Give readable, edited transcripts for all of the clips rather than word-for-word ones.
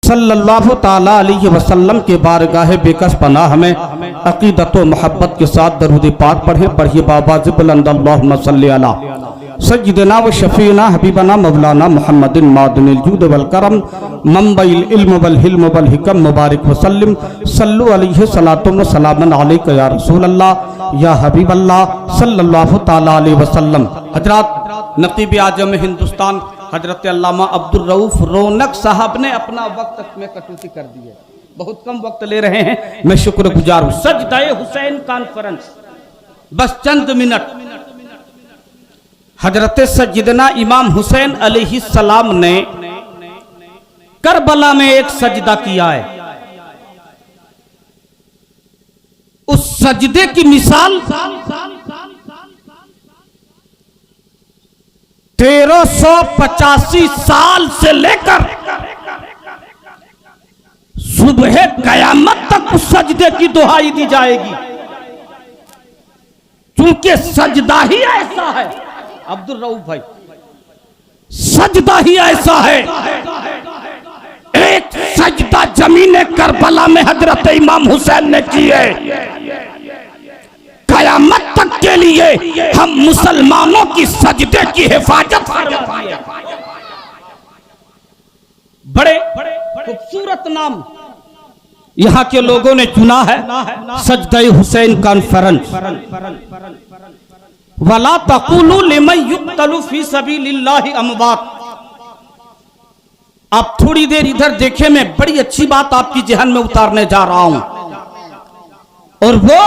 सल्लल्लाहु ताला अलैहि वसल्लम के बारगाह बेकस पनाह में अकीदत व मोहब्बत के साथ दरूद पाक पढ़िए बाबा अल्लाहुम्मा सल्ली अला सय्यिदना व शफीना हबीबना मौलाना मुहम्मदिन मादनिल जूद वल करम मंबइल इल्म वल हिल्म वल हिकम मुबारक वसल्लिम सल्लु अलैहि सलातुम व सलामन अलैका या रसूल अल्लाह या हबीब अल्लाह सल्लल्लाहु ताला अलैहि वसल्लम। हजरत नकीब आजम हिंदुस्तान हजरत अल्लामा अब्दुल रऊफ रौनक साहब ने अपना वक्त में कटौती कर दी है, बहुत कम वक्त ले रहे हैं, मैं शुक्रगुजार हूँ। सजदाए हुसैन कॉन्फ्रेंस बस चंद मिनट। हजरत सज्जिदना इमाम हुसैन अलैहिस्सलाम ने करबला में एक सजदा किया है। उस सजदे की मिसाल 1385 साल से लेकर सुबह कयामत तक उस सजदे की दुहाई दी जाएगी, क्योंकि सजदा ही ऐसा है अब्दुल रऊफ भाई, सजदा ही ऐसा है। एक सजदा जमीन करबला में हजरत इमाम हुसैन ने की है। कयामत तक के लिए हम मुसलमानों की सजदे की हिफाजत फरमाती है। बड़े खूबसूरत नाम यहाँ के लोगों ने चुना है, सजदे हुसैन कॉन्फ्रेंस। वला तक़ूलू लिमन युक़्तलू फी सबीलिल्लाहि अमवात। आप थोड़ी देर इधर देखें, मैं बड़ी अच्छी बात आपकी जहन में उतारने जा रहा हूं। और वो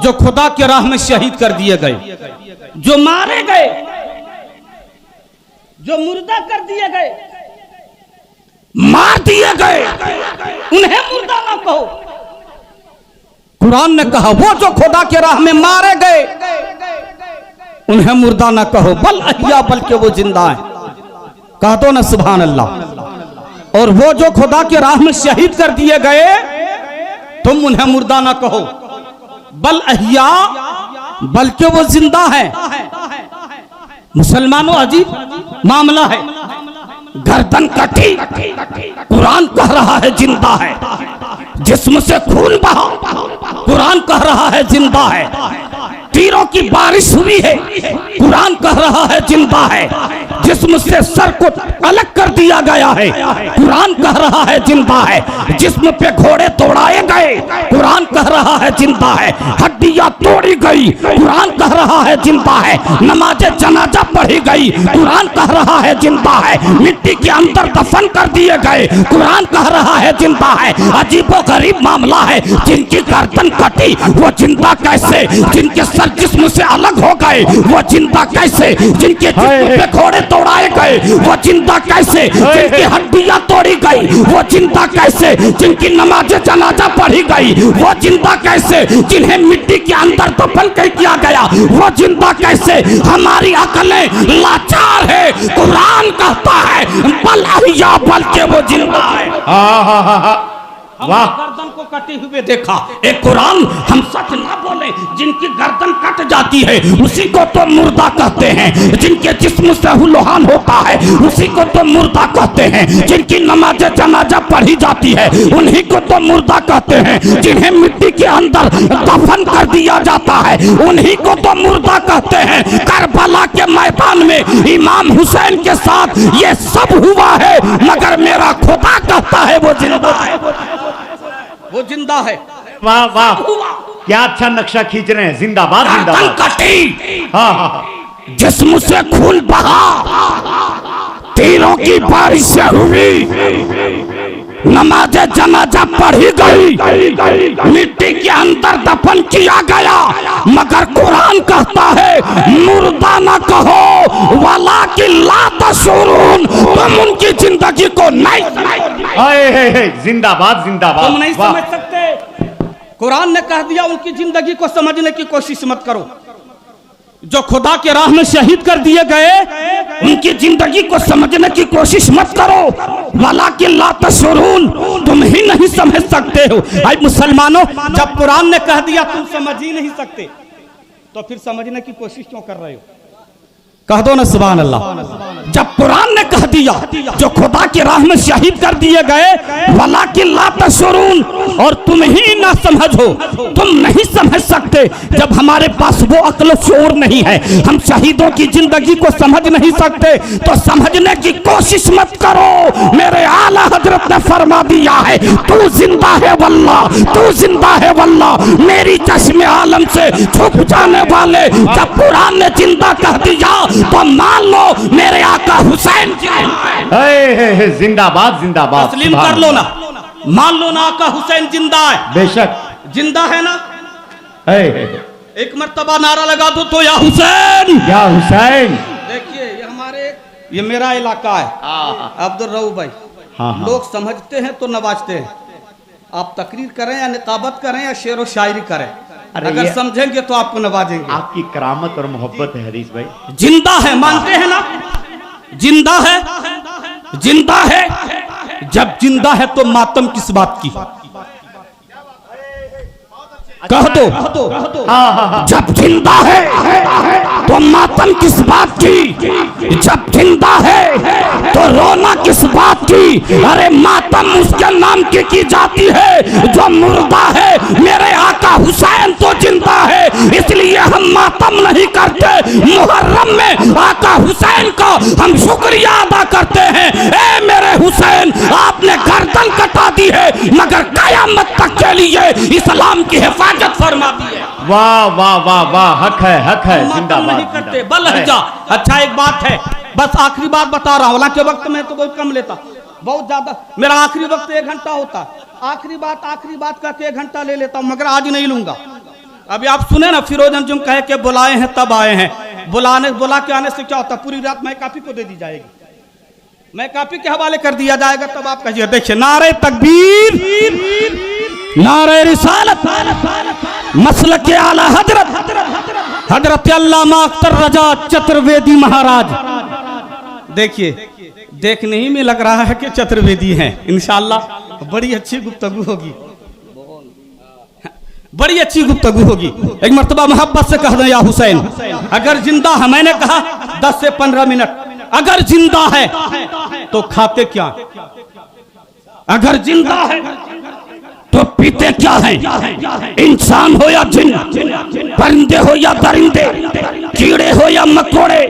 जो खुदा के राह में शहीद कर दिए गए, जो मारे गए, जो मुर्दा कर दिए गए, मार दिए गए, उन्हें मुर्दा ना कहो। कुरान ने कहा वो जो खुदा के राह में मारे गए उन्हें मुर्दा ना कहो, बल अहिया, बल्कि वो जिंदा है। कह दो ना सुभान अल्लाह। और वो जो खुदा के राह में शहीद कर दिए गए तुम उन्हें मुर्दा ना कहो, बल अहिया, बल्कि वो जिंदा है। मुसलमानों अजीब मामला है, गर्दन कटी, कुरान कह रहा है जिंदा है। जिस्म से खून बहा, कुरान कह रहा है जिंदा है। तीरों की बारिश हुई है, कुरान कह रहा है जिंदा है। जिस्म से सर को अलग कर दिया गया है, कुरान कह रहा है जिंदा है। जिस्म पे घोड़े तोड़ाए गए, कुरान कह रहा है जिंदा है। हड्डियां तोड़ी गई, कुरान कह रहा है जिंदा है। नमाज़े जनाजा पढ़ी गई, कुरान कह रहा है जिंदा है। मिट्टी के अंदर दफन कर दिए गए, कुरान कह रहा है जिंदा है। अजीबो गरीब मामला है, जिनकी गर्दन कटी वो जिंदा कैसे, जिनके सर जिस्म से अलग हो गए वो जिंदा कैसे, जिनके जिस्म पे घोड़े तोड़ाए गए वो जिंदा कैसे, जिनकी हड्डियां तोड़ी गई वो जिंदा कैसे, जिनकी नमाज़े जनाजा पढ़ी गई वो जिंदा कैसे, जिन्हें मिट्टी के अंदर दफन कर किया गया वो जिंदा कैसे। हमारी अकलें लाचार है, कुरान कहता है बल अहिया, बल्कि वो जिंदा है। वाह, गर्दन को कटे हुए देखा। एक कुरान हम सच ना बोले, जिनकी गर्दन कट जाती है उसी को तो मुर्दा कहते हैं। जिनके जिस्म से हुलुहान होता है उसी को तो मुर्दा कहते हैं। जिनकी नमाज जनाजा पढ़ी जाती है उन्हीं को तो मुर्दा कहते हैं। जिन्हें मिट्टी के अंदर दफन कर दिया जाता है उन्हीं को तो मुर्दा कहते हैं। करबला के मैदान में इमाम हुसैन के साथ ये सब हुआ है, मगर मेरा खुदा कहता है वो जिंदा है, वो जिंदा है। वाह वाह, क्या अच्छा नक्शा खींच रहे हैं। जिंदाबाद जिंदाबाद। कटी, हाँ हाँ, जिस्म से खून बहा, तीरों की बारिश हुई, नमाज़े जनाजा पढ़ी गई, मिट्टी के अंदर दफन किया गया, मगर कुरान कहता है मुर्दा न कहो, वाला की ला तशुरून, तुम उनकी जिंदगी को नहीं जिंदाबाद जिंदाबाद। तुम नहीं समझ सकते, कुरान ने कह दिया उनकी जिंदगी को समझने की कोशिश मत करो। जो खुदा के राह में शहीद कर दिए गए उनकी जिंदगी को समझने की कोशिश मत करो। वाला कि ला तशुरून, तुम ही नहीं समझ सकते हो। भाई मुसलमानों, जब कुरान ने कह दिया तुम समझ ही नहीं सकते तो फिर समझने की कोशिश क्यों कर रहे हो? कह दो ना सुभान अल्लाह। जब कुरान ने कह दिया जो खुदा की राह में शहीद कर दिए गए, वलाकिन ला तशउरून, और तुम ही ना समझ हो, तुम नहीं समझ सकते। जब हमारे पास वो अक्ल शऊर नहीं है, हम शहीदों की जिंदगी को समझ नहीं सकते, तो समझने की कोशिश मत करो। मेरे आला हजरत ने फरमा दिया है, तू जिंदा है वल्लाह, तू जिंदा है वल्लाह। मेरी चश्मे आलम से छुप जाने वाले, जब कुरान ने जिंदा कह दिया तो मान लो मेरे आका हुसैन जिंदाबाद जिंदाबाद। तस्लीम कर लो ना, मान लो ना आका हुसैन जिंदा है। बेशक जिंदा है ना। है। एक मर्तबा नारा लगा दो तो या हुसैन, या हुसैन। देखिए ये मेरा इलाका है, अब्दुल रऊफ भाई। हाँ। लोग समझते हैं तो नवाजते हैं। आप तकरीर करें या निकाबत करें या शेर व शायरी करें, अगर समझेंगे तो आपको नवाजेंगे। आपकी करामत और मोहब्बत है हरीश भाई। जिंदा है, मानते हैं ना? जिंदा है, जिंदा है। जब जिंदा है तो मातम किस बात की? कह दो। जब जिंदा है तो मातम किस बात की? जब जिंदा है तो रोना किस बात की? अरे मातम उसके नाम की जाती है जो मुर्दा है। मेरे आका हुसैन तो जिंदा है, इसलिए हम मातम नहीं करते। मुहर्रम में आका हुसैन का हम शुक्रिया अदा करते हैं। ए मेरे हुसैन, आपने गर्दन कटा दी है, मगर कयामत तक के लिए इस्लाम की हिफाजत फरमा दी है। वाह वाह वाह वाह, हक है, हक है। जिंदाबाद नहीं करते बल जा। अच्छा एक बात है, बस आखिरी बात बता रहा हूँ। हालांकि वक्त में तो बहुत कम लेता, बहुत ज्यादा। मेरा आखिरी वक्त 1 घंटा होता है। आखिरी बात करके 1 घंटा ले लेता हूँ, मगर आज नहीं लूंगा। अभी आप सुने ना, फिरोज अंजुम कहे के बुलाए हैं तब आए हैं। बुला के आने से क्या होता? पूरी रात मैं काफी को दे दी जाएगी, मैं काफी के हवाले कर दिया जाएगा, तब आप कहिए। देखिए, नारे तकबीर, नारे रिसालत, मसलक आला हजरत अल्लामा अख्तर रजा चतुर्वेदी महाराज। देखिए, देखने ही में लग रहा है कि चतुर्वेदी हैं। इंशाअल्लाह बड़ी अच्छी गुफ्तगू होगी, बड़ी अच्छी गुफ्तगू होगी। एक मर्तबा मोहब्बत से कह दें, या हुसैन, अगर जिंदा है, मैंने कहा 10 से 15 मिनट, अगर जिंदा है तो खाते क्या? अगर जिंदा है तो पीते क्या है? इंसान हो या जिन, परिंदे हो या दरिंदे, कीड़े हो या मकोड़े,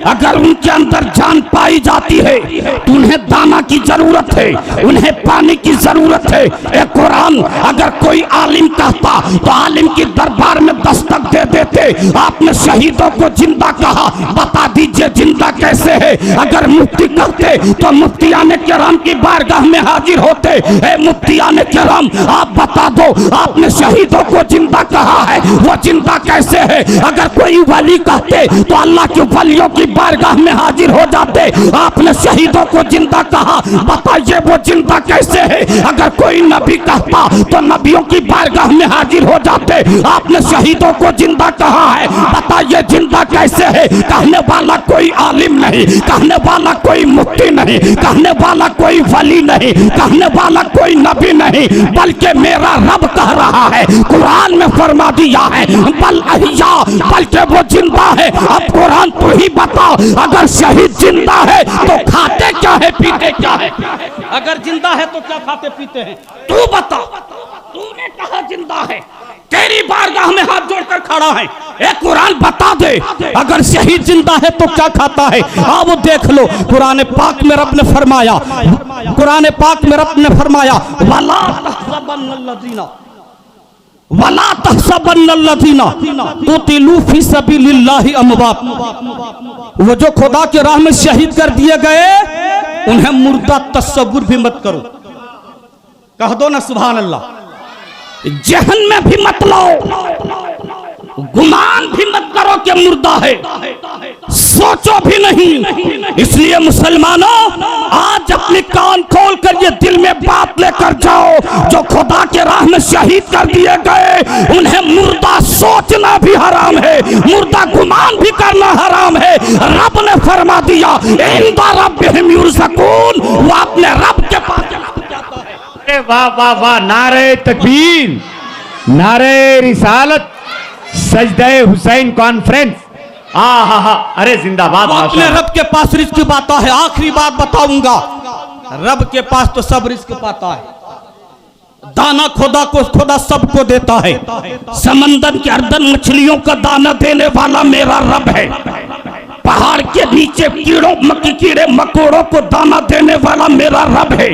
अगर उनके अंदर जान पाई जाती है तो उन्हें दाना की जरूरत है, उन्हें पानी की जरूरत है। ए कुरान अगर कोई आलिम कहता तो आलिम के दरबार में दस्तक दे देते। आपने शहीदों को जिंदा कहा, बता दीजिए जिंदा कैसे है? अगर मुफ्ती कहते तो मुफ्तियाने किराम की बारगाह में हाजिर होते। ए मुफ्तियाने किराम, आप बता दो, आपने शहीदों को जिंदा कहा है, वो जिंदा कैसे है? अगर कोई वली कहते तो अल्लाह के वलियों की बारगाह में हाजिर हो जाते। आपने शहीदों को जिंदा कहा, बताइए वो जिंदा कैसे है? अगर कोई नबी कहता तो नबियों की बारगाह में हाजिर हो जाते। आपने शहीदों को जिंदा कहा है, बताइए जिंदा कैसे है? कहने वाला कोई आलिम नहीं, कहने वाला कोई मुफ्ती नहीं, कहने वाला कोई वली नहीं, कहने वाला कोई नबी नहीं, बल्कि मेरा रब कह रहा है। कुरान में फरमा दिया है बल अहिया, बल्कि वो जिंदा है। अब कुरान तू ही बता, अगर शहीद जिंदा है तो खाते क्या है, पीते क्या है? अगर जिंदा है तो क्या खाते पीते हैं? तू बता। तूने कहा जिंदा है, तेरी बारगाह में हाथ जोड़कर खड़ा है। एक कुरान बता दे, अगर शहीद जिंदा है तो क्या खाता है? हाँ वो देख लो, कुरान पाक में रब ने फरमाया, कुरान पाक में रब ने फरमाया, वला तहसबन्नल्लज़ीना कुतिलू फी सबीलिल्लाहि अमवात। वो जो खुदा के राह में शहीद कर दिए गए, उन्हें मुर्दा तस्वुर भी मत करो। कह दो ना सुभान अल्लाह। जहन में भी मत लाओ, गुमान भी मत करो कि मुर्दा है, सोचो भी नहीं। इसलिए मुसलमानों, आज अपने कान खोल कर ये दिल में बात लेकर जाओ, जो खुदा के राह में शहीद कर दिए गए, उन्हें मुर्दा सोचना भी हराम है, मुर्दा गुमान भी करना हराम है। रब ने फरमा दिया, इंदा रब्बिहिम युरज़क़ून, वो अपने रब के पास जाता है। वाह वाह वाह, नारे तकबीर, नारे रिसालत, सजदे हुसैन कॉन्फ्रेंस। हा, अरे जिंदाबाद। वो अपने रब के पास रिस्क पाता है। आखिरी बात बताऊंगा, रब के पास तो सब रिस्क पाता है। दाना खुदा सबको देता है। समंदर के अर्धन मछलियों का दाना देने वाला मेरा रब है। पहाड़ के नीचे कीड़े मकोड़ों को दाना देने वाला मेरा रब है।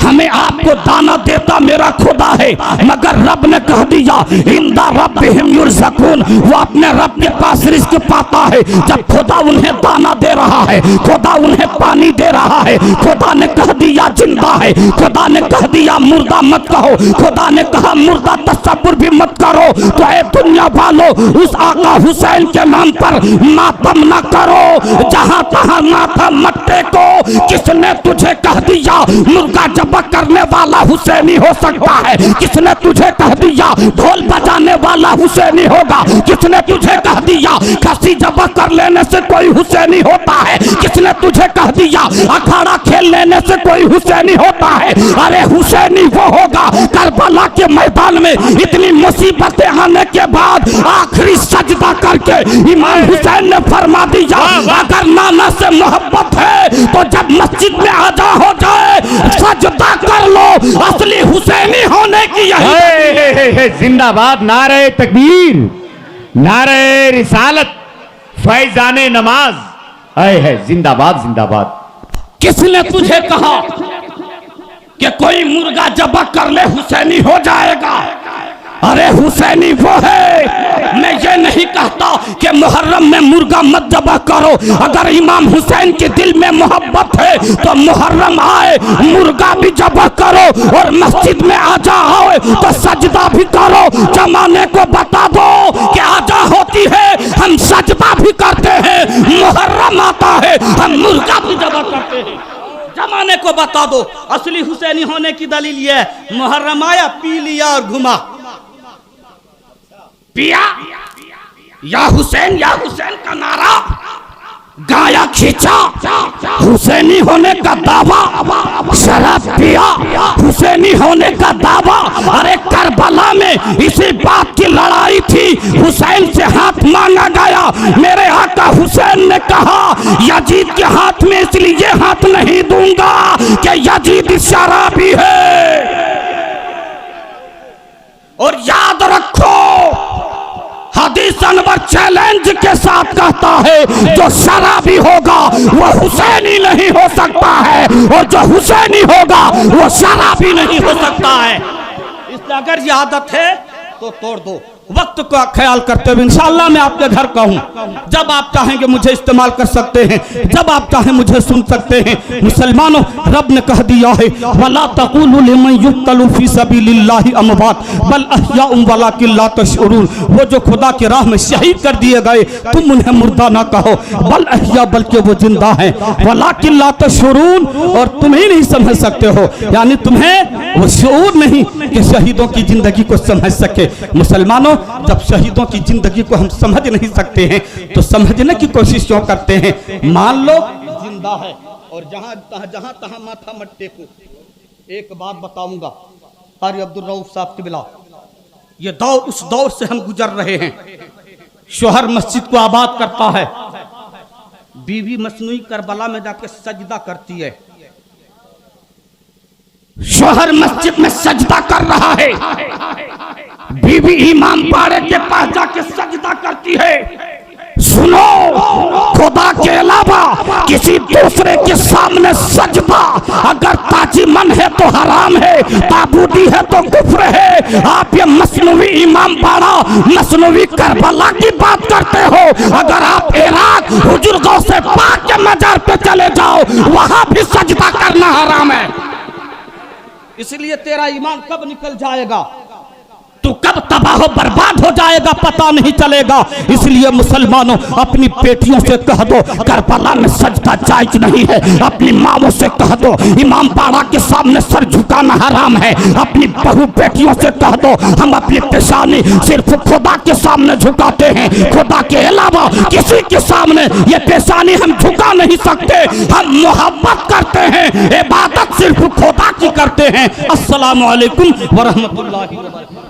हमें आपको दाना देता मेरा खुदा है। मगर रब ने कह दिया इंदा रब्बिहिम युरज़क़ून, वो अपने रब के पास रिस्क पाता है। जब खुदा उन्हें दाना दे रहा है, खुदा उन्हें पानी दे रहा है, खुदा ने कह दिया जिंदा है, खुदा ने कह दिया मुर्दा मत कहो, खुदा ने कहा मुर्दा तस्वुर भी मत करो। तो ऐ दुनिया वालों, उस आका हुसैन के नाम पर मातम न करो। जहां तहां माथा मट्टे को, किसने तुझे कह दिया मुर्गा जबा करने वाला हुसैनी हो सकता है? किसने तुझे कह दिया ढोल बजाने वाला हुसैनी होगा? किसने तुझे कह दिया खसी जबा कर लेने से कोई हुसैनी होता है? किसने तुझे कह दिया अखाड़ा खेल लेने से कोई हुसैनी होता है? अरे हुसैनी वो होगा करबला के मैदान में इतनी मुसीबतें आने के बाद आखिरी सजदा करके इमाम हुसैन ने फरमा दिया अगर नाना से मोहब्बत है तो जब मस्जिद में आजा हो जाए सजदा कर लो। असली हुसैनी होने की यही। जिंदाबाद। नारे तकबीर, नारे रिसालत, फैजाने नमाज। है जिंदाबाद जिंदाबाद। किसने तुझे कहा कि कोई मुर्गा जबा कर ले हुसैनी हो जाएगा? अरे हुसैनी वो है। मैं ये नहीं कहता कि मुहर्रम में मुर्गा मत जबा करो। अगर इमाम हुसैन के दिल में मोहब्बत है तो मुहर्रम आए मुर्गा भी जबा करो और मस्जिद में आजा आओ तो सजदा भी करो। जमाने को बता दो कि आजा होती है हम सजदा भी करते हैं, मुहर्रम आता है हम मुर्गा भी जबा करते हैं। जमाने को बता दो असली हुसैनी होने की दलील ये है, मुहर्रम आया पी लिया और घुमा, पिया या हुसैन का नारा गाया खींचा, हुसैनी होने का दावा, शराब पिया हुसैनी होने का दावा। अरे करबला में इसी बात की लड़ाई थी, हुसैन से हाथ मांगा गया। मेरे आका हुसैन ने कहा यजीद के हाथ में इसलिए हाथ नहीं दूंगा कि यजीद शराबी है। और याद रखो हदीस अनवर चैलेंज के साथ कहता है जो शराबी होगा वो हुसैनी नहीं हो सकता है और जो हुसैनी होगा वो शराबी नहीं हो सकता है। इसलिए अगर ये आदत है तो तोड़ दो। वक्त का ख्याल करते हुए इंशाअल्लाह मैं आपके घर का हूँ। जब आप चाहेंगे मुझे इस्तेमाल कर सकते हैं, जब आप चाहें मुझे सुन सकते हैं। मुसलमानों, रब ने कह दिया है वला तक़ूलू लिमन युक़्तलू फ़ी सबीलिल्लाहि अमवात बल अहयाउन वलाकिन ला तशऊरून। वो जो खुदा की राह में शहीद कर दिए गए तुम उन्हें मुर्दा ना कहो, बल अहया बल्कि वो जिंदा है, वलाकिन ला तशऊरून और तुम ही नहीं समझ सकते हो। यानी तुम्हें वो शऊर नहीं कि शहीदों की जिंदगी को समझ सके। मुसलमानों, जब शहीदों की जिंदगी को हम समझ नहीं सकते हैं तो समझने की कोशिश क्यों करते हैं? मान लो जिंदा है और जहां तहां माथा मत टेको। एक बात बताऊंगा, कारी अब्दुल रऊफ साहब की बिला, ये दौर उस दौर से हम गुजर रहे हैं। शोहर मस्जिद को आबाद करता है, बीवी मसनूई करबला में जाके सजदा करती है। शोहर मस्जिद में सजदा कर रहा है, बीवी इमाम बाड़े के पास जाके सजदा करती है। सुनो, खुदा के अलावा किसी दूसरे के सामने सजदा अगर ताजी मन है तो हराम है, ताबूदी है तो कुफ्र है। आप ये मसनवी इमाम बाड़ा, मसनवी करबला की बात करते हो। अगर आप इराक हुजूर गौसे पाक के मजार पे चले जाओ वहां भी सजदा करना हराम है। इसलिए तेरा ईमान कब निकल जाएगा, तू कब तबाह बर्बाद हो जाएगा पता नहीं चलेगा। इसलिए मुसलमानों, अपनी बेटियों से कह दो करबला में सजदा जायज नहीं है। अपनी माओं से कह दो इमाम बाड़ा के सामने सर झुकाना हराम है। अपनी बहू बेटियों से कह दो हम अपनी पेशानी सिर्फ खुदा के सामने झुकाते हैं, खुदा के अलावा किसी के सामने ये पेशानी हम झुका नहीं सकते। हम मोहब्बत करते हैं, इबादत सिर्फ खुदा की करते हैं। अस्सलामु अलैकुम व रहमतुल्लाहि व बरकातहू।